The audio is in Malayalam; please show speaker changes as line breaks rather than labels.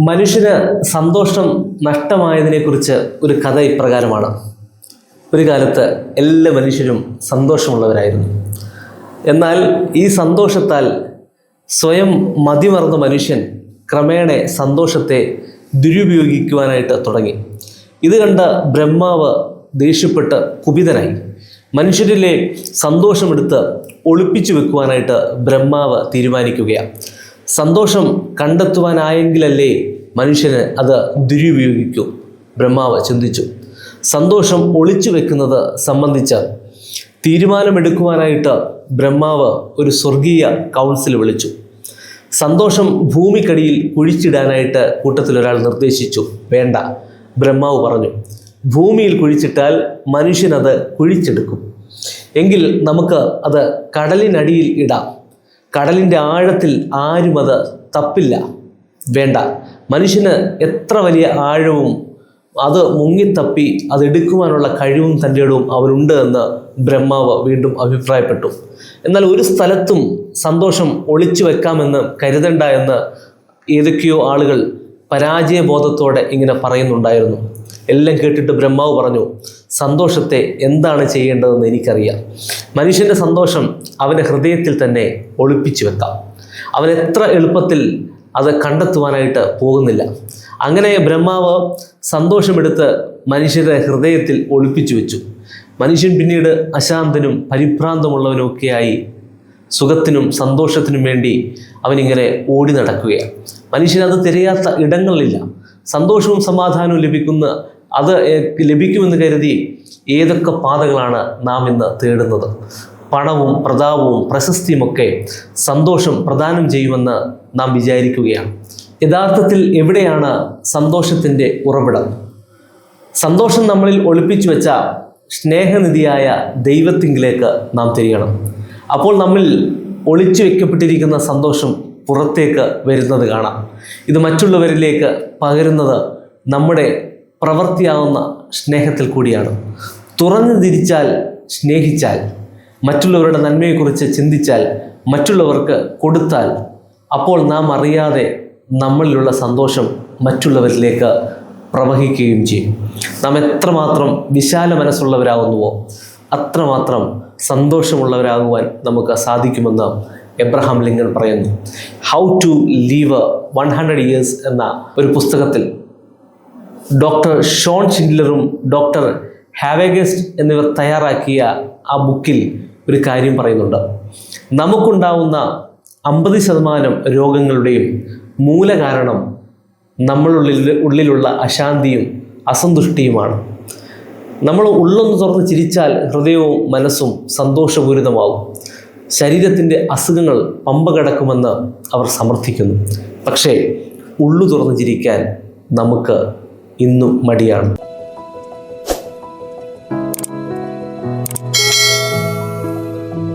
മനുഷ്യന് സന്തോഷം നഷ്ടമായതിനെക്കുറിച്ച് ഒരു കഥ ഇപ്രകാരമാണ്. ഒരു കാലത്ത് എല്ലാ മനുഷ്യരും സന്തോഷമുള്ളവരായിരുന്നു. എന്നാൽ ഈ സന്തോഷത്താൽ സ്വയം മതിമറന്ന മനുഷ്യൻ ക്രമേണ സന്തോഷത്തെ ദുരുപയോഗിക്കുവാനായിട്ട് തുടങ്ങി. ഇത് കണ്ട ബ്രഹ്മാവ് ദേഷ്യപ്പെട്ട് കുപിതനായി. മനുഷ്യരിലെ സന്തോഷമെടുത്ത് ഒളിപ്പിച്ചു വെക്കുവാനായിട്ട് ബ്രഹ്മാവ് തീരുമാനിക്കുകയാണ്. സന്തോഷം കണ്ടെത്തുവാനായെങ്കിലല്ലേ മനുഷ്യന് അത് ദുരുപയോഗിക്കൂ. ബ്രഹ്മാവ് ചിന്തിച്ചു. സന്തോഷം ഒളിച്ചു വെക്കുന്നത് സംബന്ധിച്ച് തീരുമാനമെടുക്കുവാനായിട്ട് ബ്രഹ്മാവ് ഒരു സ്വർഗീയ കൗൺസിൽ വിളിച്ചു. സന്തോഷം ഭൂമിക്കടിയിൽ കുഴിച്ചിടാനായിട്ട് കൂട്ടത്തിലൊരാൾ നിർദ്ദേശിച്ചു. വേണ്ട, ബ്രഹ്മാവ് പറഞ്ഞു, ഭൂമിയിൽ കുഴിച്ചിട്ടാൽ മനുഷ്യനത് കുഴിച്ചെടുക്കും. എങ്കിൽ നമുക്ക് അത് കടലിനടിയിൽ ഇടാം. കടലിൻ്റെ ആഴത്തിൽ ആരും അത് തപ്പില്ല. വേണ്ട, മനുഷ്യന് എത്ര വലിയ ആഴവും അത് മുങ്ങിത്തപ്പി അതെടുക്കുവാനുള്ള കഴിവും തൻ്റെ ഇടവും അവനുണ്ട് എന്ന് ബ്രഹ്മാവ് വീണ്ടും അഭിപ്രായപ്പെട്ടു. എന്നാൽ ഒരു സ്ഥലത്തും സന്തോഷം ഒളിച്ചു വെക്കാമെന്ന് കരുതണ്ട എന്ന് ഏതൊക്കെയോ ആളുകൾ പരാജയബോധത്തോടെ ഇങ്ങനെ പറയുന്നുണ്ടായിരുന്നു. എല്ലാം കേട്ടിട്ട് ബ്രഹ്മാവ് പറഞ്ഞു, സന്തോഷത്തെ എന്താണ് ചെയ്യേണ്ടതെന്ന് എനിക്കറിയാം. മനുഷ്യൻ്റെ സന്തോഷം അവൻ്റെ ഹൃദയത്തിൽ തന്നെ ഒളിപ്പിച്ചു വെക്കാം. അവൻ എത്ര എളുപ്പത്തിൽ അത് കണ്ടെത്തുവാനായിട്ട് പോകുന്നില്ല. അങ്ങനെ ബ്രഹ്മാവ് സന്തോഷമെടുത്ത് മനുഷ്യരുടെ ഹൃദയത്തിൽ ഒളിപ്പിച്ചു വെച്ചു. മനുഷ്യൻ പിന്നീട് അശാന്തനും പരിഭ്രാന്തമുള്ളവനുമൊക്കെയായി സുഖത്തിനും സന്തോഷത്തിനും വേണ്ടി അവനിങ്ങനെ ഓടി നടക്കുകയാണ്. മനുഷ്യനത് തിരയാത്ത ഇടങ്ങളില്ല. സന്തോഷവും സമാധാനവും അത് ലഭിക്കുമെന്ന് കരുതി ഏതൊക്കെ പാതകളാണ് നാം ഇന്ന് തേടുന്നത്. പണവും പ്രതാപവും പ്രശസ്തിയുമൊക്കെ സന്തോഷം പ്രദാനം ചെയ്യുമെന്ന് നാം വിചാരിക്കുകയാണ്. യഥാർത്ഥത്തിൽ എവിടെയാണ് സന്തോഷത്തിൻ്റെ ഉറവിടം? സന്തോഷം നമ്മളിൽ ഒളിപ്പിച്ചു വെച്ച സ്നേഹനിധിയായ ദൈവത്തിങ്കിലേക്ക് നാം തിരിയണം. അപ്പോൾ നമ്മിൽ ഒളിച്ചു വെക്കപ്പെട്ടിരിക്കുന്ന സന്തോഷം പുറത്തേക്ക് വരുന്നത് കാണാം. ഇത് മറ്റുള്ളവരിലേക്ക് പകരുന്നത് നമ്മുടെ പ്രവൃത്തിയാവുന്ന സ്നേഹത്തിൽ കൂടിയാണ്. തുറന്നു തിരിച്ചാൽ, സ്നേഹിച്ചാൽ, മറ്റുള്ളവരുടെ നന്മയെക്കുറിച്ച് ചിന്തിച്ചാൽ, മറ്റുള്ളവർക്ക് കൊടുത്താൽ, അപ്പോൾ നാം അറിയാതെ നമ്മളിലുള്ള സന്തോഷം മറ്റുള്ളവരിലേക്ക് പ്രവഹിക്കുകയും ചെയ്യും. നാം എത്രമാത്രം വിശാല മനസ്സുള്ളവരാകുന്നുവോ അത്രമാത്രം സന്തോഷമുള്ളവരാകുവാൻ നമുക്ക് സാധിക്കുമെന്ന് എബ്രഹാം ലിങ്കൺ പറയുന്നു. ഹൗ ടു ലീവ് 100 years എന്ന ഒരു പുസ്തകത്തിൽ ഡോക്ടർ ഷോൺ ഷിൻഡ്ലറും ഡോക്ടർ ഹാവേഗസ്റ്റ് എന്നിവർ തയ്യാറാക്കിയ ആ ബുക്കിൽ ഒരു കാര്യം പറയുന്നുണ്ട്. നമുക്കുണ്ടാവുന്ന 50% രോഗങ്ങളുടെയും മൂലകാരണം ഉള്ളിലുള്ള അശാന്തിയും അസന്തുഷ്ടിയുമാണ്. നമ്മൾ ഉള്ളൊന്ന് തുറന്ന് ചിരിച്ചാൽ ഹൃദയവും മനസ്സും സന്തോഷപൂരിതമാവും. ശരീരത്തിൻ്റെ അസുഖങ്ങൾ പമ്പ കടക്കുമെന്ന് അവർ സമർത്ഥിക്കുന്നു. പക്ഷേ ഉള്ളു തുറന്ന് ചിരിക്കാൻ നമുക്ക് ഇന്നും മടിയാണ്.